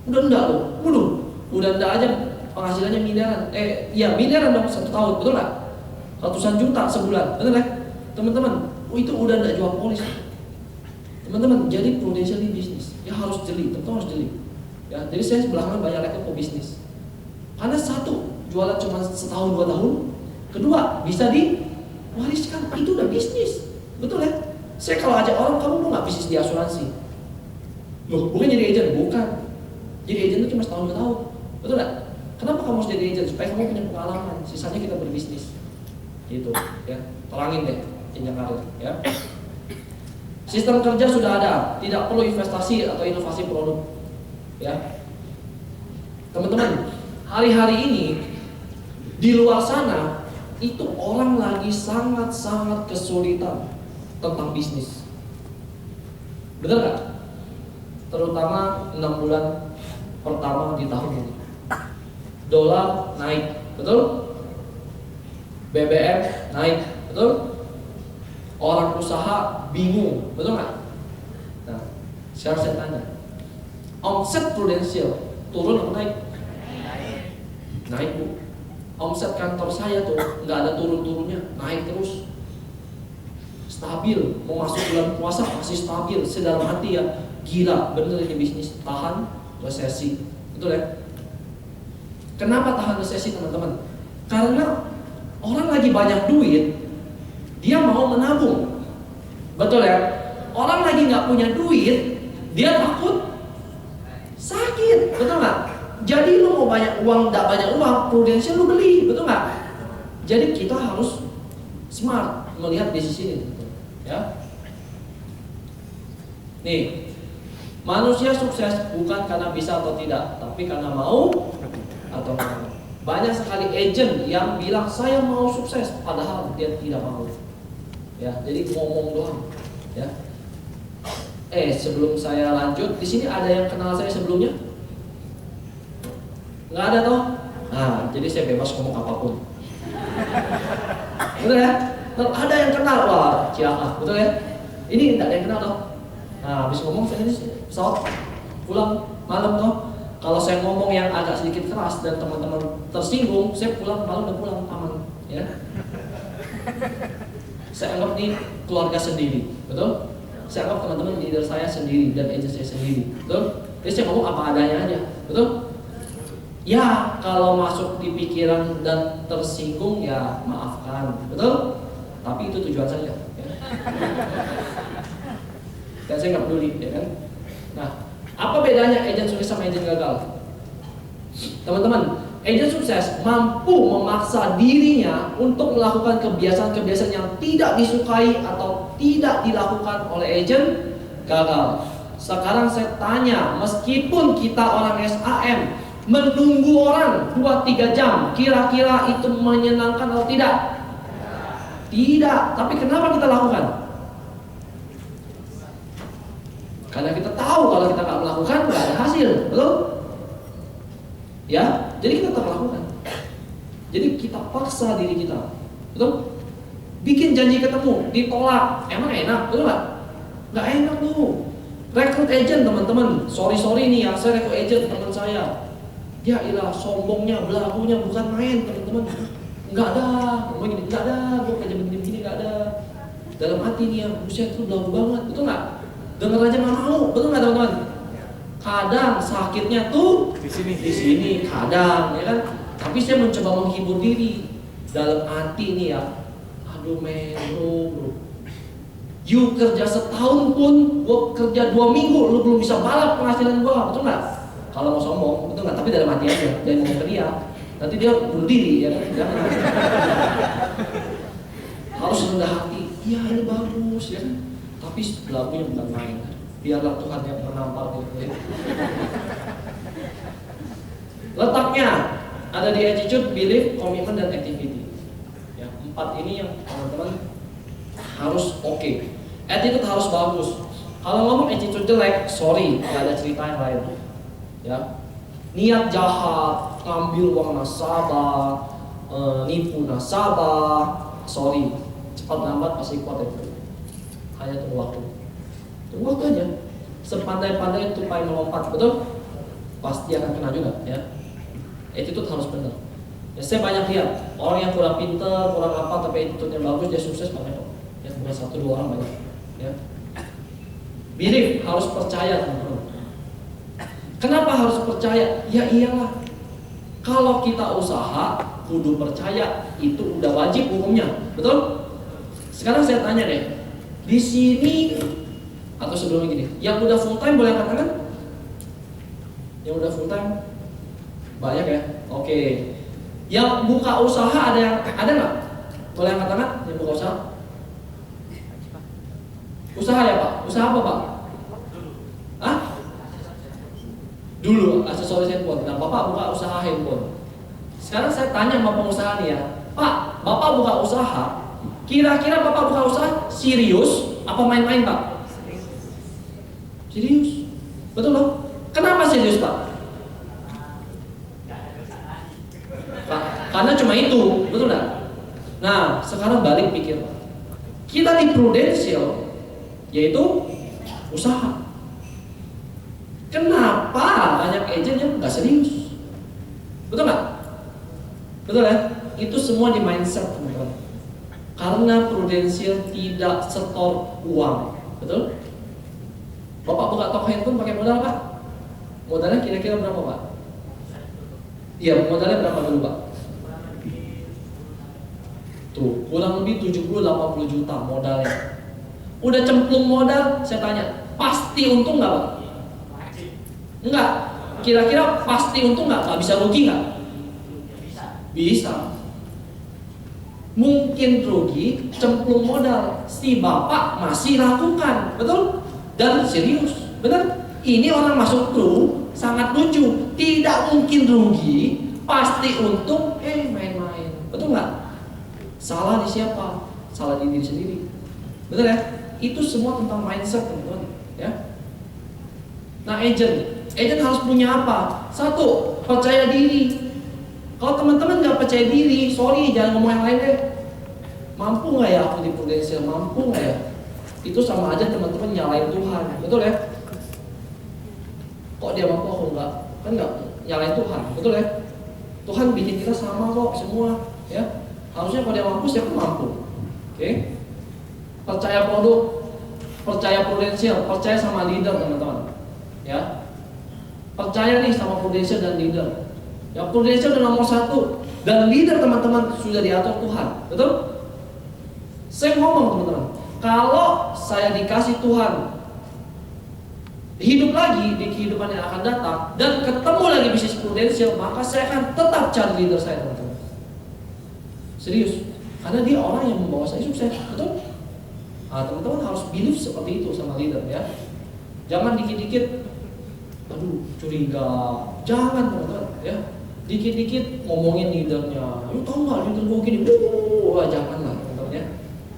Udah enggak loh, udah enggak aja penghasilannya miliaran. Miliaran dong 1 tahun, betul nggak? Ratusan juta sebulan, betul nggak? Teman-teman, itu udah enggak jual polis. Teman-teman, jadi prudential di bisnis, ya harus jeli, teman-teman harus jeli. Ya, jadi saya belakangan banyak rekrut bisnis. Karena satu, jualan cuma setahun 2 tahun. Kedua, bisa diwariskan, itu udah bisnis, betul ya? Saya kalau ajak orang, kamu mau nggak bisnis di asuransi? Loh, bukan jadi agent, bukan. Jadi agent itu cuma setahun 2 tahun, betul nggak? Kenapa kamu harus jadi agent? Supaya kamu punya pengalaman. Sisanya kita berbisnis, gitu. Ya, terangin deh jenjang karir. Ya. Sistem kerja sudah ada, tidak perlu investasi atau inovasi produk. Ya, teman-teman, hari-hari ini di luar sana itu orang lagi sangat-sangat kesulitan tentang bisnis. Benar nggak? Terutama 6 bulan pertama di tahun ini. Dolar naik, betul? BBM naik, betul? Orang usaha bingung, betul nggak? Nah, sekarang saya tanya, omset Prudential turun atau naik? Naik, Bu. Omset kantor saya tuh nggak ada turun-turunnya, naik terus. Stabil, mau masuk bulan puasa masih stabil. Sedalam hati ya, gila, bener ini bisnis tahan resesi, betul ya? Kenapa tahan resesi, teman-teman? Karena orang lagi banyak duit, dia mau menabung, betul ya? Orang lagi nggak punya duit, dia takut sakit, betul nggak? Jadi lu mau banyak uang, nggak banyak uang, Prudential lu beli, betul nggak? Jadi kita harus smart melihat bisnis ini, ya. Nih, manusia sukses bukan karena bisa atau tidak, tapi karena mau atau mau. Banyak sekali agent yang bilang saya mau sukses, padahal dia tidak mau. Ya, jadi ngomong doang. Ya. Sebelum saya lanjut, di sini ada yang kenal saya sebelumnya? Nggak ada toh? Nah, jadi saya bebas ngomong apapun. Betul ya? Ada yang kenal, wah, ciaka, betul ya? Ini tidak ada yang kenal toh? Nah, habis ngomong saya ini pesawat pulang malam toh. Kalau saya ngomong yang agak sedikit keras dan teman-teman tersinggung, saya pulang malam udah pulang aman, ya. Saya anggap ini keluarga sendiri, betul? Saya anggap teman-teman leader saya sendiri dan agent saya sendiri, betul? Jadi saya ngomong apa adanya aja, betul? Ya, kalau masuk di pikiran dan tersinggung ya maafkan, betul? Tapi itu tujuan saya, ya. Dan saya nggak peduli, ya kan? Nah, apa bedanya agent sukses sama agent gagal? Teman-teman, agent sukses mampu memaksa dirinya untuk melakukan kebiasaan-kebiasaan yang tidak disukai atau tidak dilakukan oleh agent gagal. Sekarang saya tanya, meskipun kita orang SAM menunggu orang 2-3 jam, kira-kira itu menyenangkan atau tidak? Tidak, tapi kenapa kita lakukan? Karena kita tahu kalau kita nggak melakukan nggak ada hasil, betul? Ya, jadi kita tetap lakukan. Jadi kita paksa diri kita, betul? Bikin janji ketemu, ditolak, emang enak, betul nggak? Nggak enak tuh. Rekrut agent, teman-teman, sorry nih ya, saya rekrut agent teman saya. Ya ilah, sombongnya, belagunya bukan main, teman-teman. Nggak ada, ngomong gini, nggak ada, gue kerja begini nggak ada. Dalam hati nih ya, buset tuh belagu banget, betul nggak? Dengar aja nggak mau, betul nggak teman-teman? Kadang sakitnya tuh di sini, kadang, ya kan? Tapi saya mencoba menghibur diri dalam hati nih ya. Aduh men, bro. You kerja setahun pun, gua kerja 2 minggu, lu belum bisa balap penghasilan gua, betul nggak? Kalau mau sombong, betul nggak? Tapi dalam hati aja, jangan ngomong ke dia. Nanti dia bunuh diri, ya kan? Jangan. Harus rendah hati. Iya ini bagus, ya kan? Tapi lagunya bukan main. Biarlah Tuhan yang menampar itu. Letaknya ada di attitude, belief, komitmen, dan activity. Ya, 4 ini yang teman-teman harus oke. Attitude harus bagus. Kalau ngomong attitude jelek, sorry, nggak ada cerita yang lain. Ya, niat jahat, ngambil uang nasabah, nipu nasabah, sorry, cepat lambat pasti kuat itu. Hanya tunggu waktu. Tunggu waktu aja. Sepandai-pandai tupai melompat, betul? Pasti akan kena juga, ya. Attitude harus benar. Ya, saya banyak lihat orang yang kurang pintar, kurang apa, tapi attitude-nya bagus, dia sukses banyak kok. Ya, bukan 1-2 orang banyak. Ya. Believe, harus percaya teman-teman. Kenapa harus percaya? Ya iyalah. Kalau kita usaha, kudu percaya, itu udah wajib hukumnya, betul? Sekarang saya tanya deh, di sini atau sebelumnya gini, yang udah full time boleh angkat tangan? Yang udah full time banyak ya? Oke. Yang buka usaha ada nggak? Boleh angkat tangan? Yang buka usaha? Usaha ya Pak? Usaha apa Pak? Hah? Dulu aksesoris handphone. Nah Bapak buka usaha handphone. Sekarang saya tanya sama pengusaha nih ya, Pak, Bapak buka usaha, kira-kira Bapak buka usaha serius apa main-main Pak? Serius, betul loh. Kenapa serius Pak? Karena cuma itu, betul nggak? Nah, sekarang balik pikir Pak. Kita di Prudential, yaitu usaha. Kenapa banyak agent yang nggak serius? Betul nggak? Betul ya? Itu semua di mindset teman-teman. Karena Prudential tidak setor uang, betul? Bapak buka toko handphone pakai modal Pak? Modalnya kira-kira berapa Pak? Iya, modalnya berapa dulu Pak? Tuh, kurang lebih 70-80 juta modalnya. Udah cemplung modal, saya tanya, pasti untung nggak Pak? Enggak. Kira-kira pasti untung nggak? Nggak bisa rugi nggak? Bisa. Mungkin rugi, cemplung modal, si bapak masih lakukan, betul? Dan serius, benar? Ini orang masuk pro sangat lucu, tidak mungkin rugi, pasti untung, main-main, betul nggak? Salah di siapa? Salah di diri sendiri, betul ya? Itu semua tentang mindset teman-teman, ya. Nah, agent harus punya apa? Satu, percaya diri. Kalau teman-teman nggak percaya diri, sorry, jangan ngomong yang lain deh. Mampu nggak ya aku di Prudential? Mampu nggak ya? Itu sama aja teman-teman nyalain Tuhan, betul ya? Kok dia mampu aku nggak? Kan nggak nyalain Tuhan, betul ya? Tuhan bikin kita sama kok semua, ya. Harusnya kalau dia mampu, siapa mampu? Oke? Percaya produk, percaya Prudential, percaya sama leader teman-teman, ya. Percaya nih sama Prudential dan leader. Yang Prudential adalah nomor 1 dan leader teman-teman sudah diatur Tuhan, betul? Saya ngomong teman-teman, kalau saya dikasih Tuhan hidup lagi di kehidupan yang akan datang dan ketemu lagi bisnis Prudential, maka saya akan tetap cari leader saya teman-teman. Serius, karena dia orang yang membawa saya sukses, betul? Nah, teman-teman harus believe seperti itu sama leader ya. Jangan dikit-dikit, aduh curiga, jangan teman-teman ya. Dikit-dikit ngomongin leadernya, lu tau gak leader gue gini, janganlah teman-teman ya.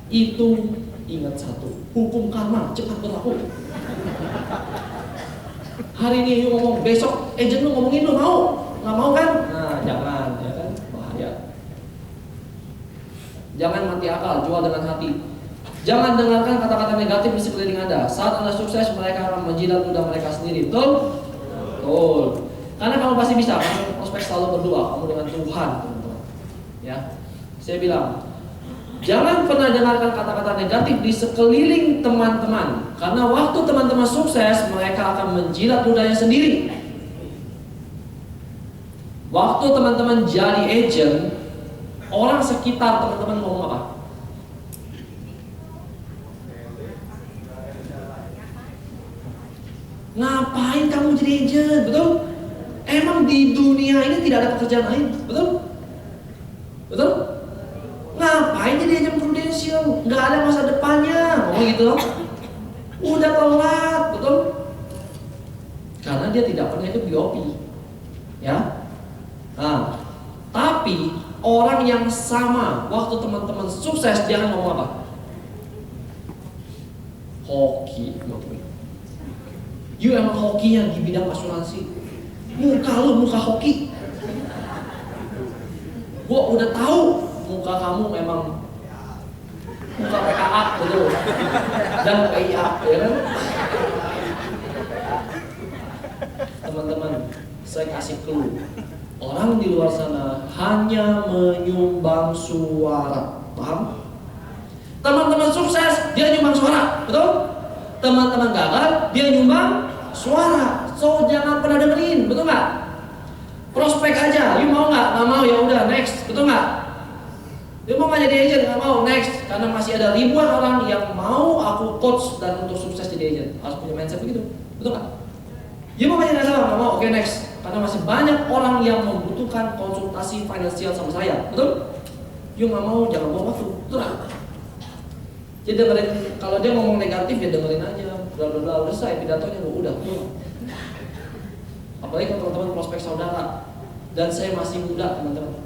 Itu ingat satu, hukum karma cepat berlaku. Hari ini lu ngomong, besok agent lu ngomongin lu mau, nggak mau kan? Nah jangan, ya kan, bahaya. Jangan mati akal, jual dengan hati. Jangan dengarkan kata-kata negatif di sekeliling Anda. Saat Anda sukses, mereka akan menjilat ludah mereka sendiri, betul? Betul. Karena kamu pasti bisa, kamu prospek selalu berdoa, kamu dengan Tuhan, teman-teman. Ya, saya bilang, jangan pernah dengarkan kata-kata negatif di sekeliling teman-teman, karena waktu teman-teman sukses, mereka akan menjilat ludahnya sendiri. Waktu teman-teman jadi agent, orang sekitar teman-teman ngomong apa? Ngapain kamu jadi agent, betul? Emang di dunia ini tidak ada pekerjaan lain, betul? Betul? Ngapain jadi agent Prudential? Nggak ada masa depannya, ngomong gitu loh. Udah telat, betul? Karena dia tidak pernah ikut BOP, ya. Nah, tapi orang yang sama waktu teman-teman sukses dia akan ngomong apa? Hoki, you emang hokinya di bidang asuransi. Muka lu muka hoki. Gua udah tahu muka kamu memang buka PKA, betul, dan PIA, ya kan? Teman-teman, saya kasih clue. Orang di luar sana hanya menyumbang suara, paham? Teman-teman sukses, dia nyumbang suara, betul? Teman-teman gagal, dia nyumbang suara. So jangan pernah dengerin, betul nggak? Prospek aja, you mau nggak? Nggak mau, ya udah next, betul nggak? You mau nggak jadi agent? Nggak mau, next. Karena masih ada ribuan orang yang mau aku coach dan untuk sukses jadi agent. Harus punya mindset begitu, betul nggak? You mau nggak jadi nasabah? Nggak mau, oke next. Karena masih banyak orang yang membutuhkan konsultasi finansial sama saya, betul? You nggak mau, jangan buang waktu, betul nggak? Jadi dengerin, kalau dia ngomong negatif ya dengerin aja, bla bla bla, udah selesai pidatonya, udah. Apalagi kalau teman-teman prospek saudara, dan saya masih muda teman-teman.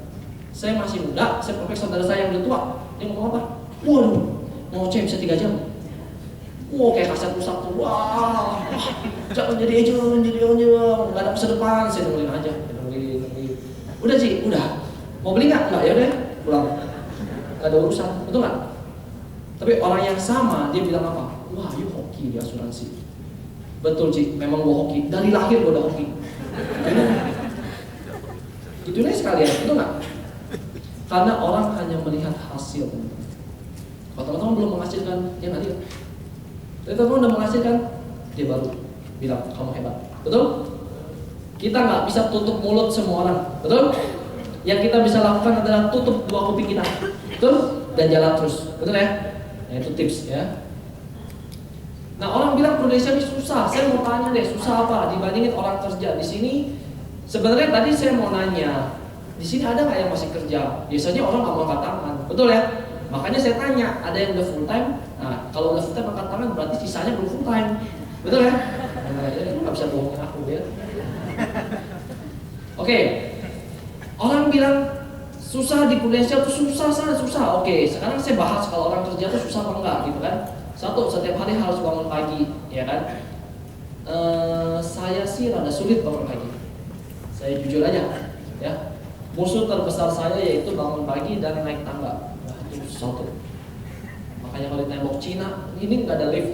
Saya masih muda, saya prospek saudara saya yang udah tua, dia ngomong apa? Waduh, mau cek bisa 3 jam. Wow, kayak kaset rusak tuh, wah, jangan jadi agent, nggak ada masa depan, saya dengerin aja, dengerin. Udah sih, udah. Mau beli nggak? Nggak, ya udah, pulang. Nggak ada urusan, betul nggak? Tapi orang yang sama, dia bilang apa? Wah, you hoki di asuransi. Betul Ci, memang gua hoki. Dari lahir gua udah hoki. Gitu nih sekalian, betul nggak? Karena orang hanya melihat hasil. Kalau teman-teman belum menghasilkan, dia nggak lihat. Tapi teman-teman udah menghasilkan, dia baru bilang kamu hebat. Betul? Kita nggak bisa tutup mulut semua orang. Betul? Yang kita bisa lakukan adalah tutup 2 kuping kita. Betul? Dan jalan terus. Betul ya? Nah, itu tips ya. Nah, orang bilang Prudential ini susah. Saya mau tanya deh, susah apa dibandingin orang kerja di sini? Sebenarnya tadi saya mau nanya, di sini ada nggak yang masih kerja? Biasanya orang nggak mau angkat tangan, betul ya? Makanya saya tanya, ada yang udah full time? Nah, kalau udah full time angkat tangan berarti sisanya belum full time, betul ya? Nah, jadi nggak bisa bohongin aku ya. Oke, orang bilang susah di Prudential itu susah, sangat susah. Oke, sekarang saya bahas kalau orang kerja itu susah apa enggak gitu kan. Satu, setiap hari harus bangun pagi, ya kan. Saya sih rada sulit bangun pagi. Saya jujur aja, ya. Musuh terbesar saya yaitu bangun pagi dan naik tangga. Wah, itu susah tuh. Makanya kalau tembok Cina, ini nggak ada lift.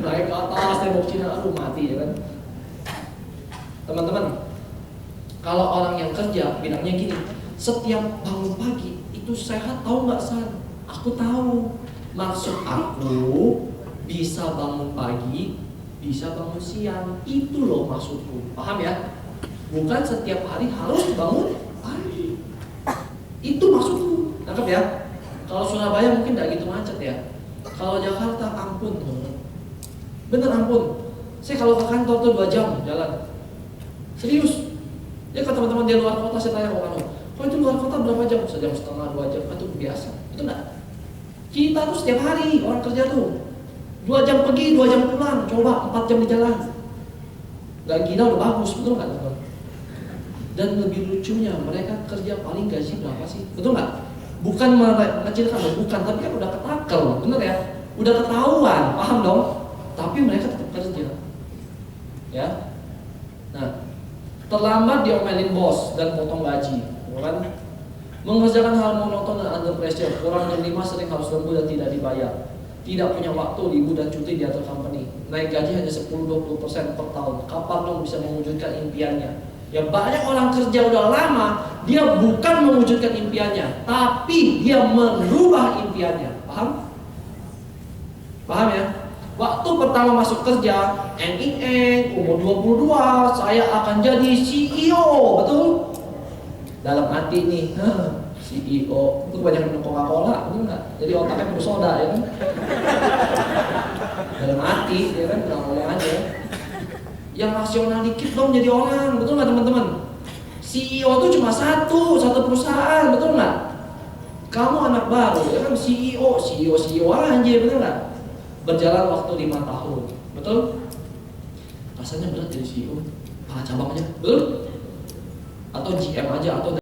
Naik ke atas tembok Cina, aduh mati ya kan. Teman-teman, kalau orang yang kerja bilangnya gini, setiap bangun pagi itu sehat, tahu nggak San? Aku tahu. Maksud aku bisa bangun pagi, bisa bangun siang. Itu loh maksudku. Paham ya? Bukan setiap hari harus bangun pagi. Itu maksudku. Nangkep ya? Kalau Surabaya mungkin nggak gitu macet ya. Kalau Jakarta ampun, bener ampun. Saya kalau ke kantor tuh 2 jam jalan. Serius. Ya kalau teman-teman di luar kota saya tanya kok itu luar kota berapa jam? 1,5 jam, 2 jam, itu biasa. Itu enggak. Kita tuh setiap hari orang kerja tuh 2 jam pergi, 2 jam pulang, coba 4 jam di jalan. Gak gila udah bagus, betul nggak teman? Dan lebih lucunya mereka kerja paling gaji berapa sih? Betul nggak? Bukan mengecilkan, bukan, tapi kan udah ketakel, bener ya? Udah ketahuan, paham dong? Tapi mereka tetap kerja, ya. Nah, terlambat diomelin bos dan potong gaji, kan? Mengerjakan hal monoton dan under pressure, kurang jam 5 sering harus lembur dan tidak dibayar. Tidak punya waktu libur dan cuti di atas company. Naik gaji hanya 10-20% per tahun. Kapan dong bisa mewujudkan impiannya? Ya banyak orang kerja udah lama, dia bukan mewujudkan impiannya, tapi dia merubah impiannya. Paham? Paham ya? Waktu pertama masuk kerja, umur 22, saya akan jadi CEO, betul? Dalam hati nih, CEO, itu kebanyakan minum Coca-Cola, betul nggak? Jadi otaknya penuh soda, ya kan? Dalam hati, ya kan? Udah ngomong aja. Yang rasional dikit dong jadi orang, betul nggak teman-teman? CEO itu cuma satu perusahaan, betul nggak? Kamu anak baru, ya kan? CEO aja, betul nggak? Berjalan waktu 5 tahun, betul? Rasanya berat jadi CEO, cabang aja, betul? Atau GM aja, atau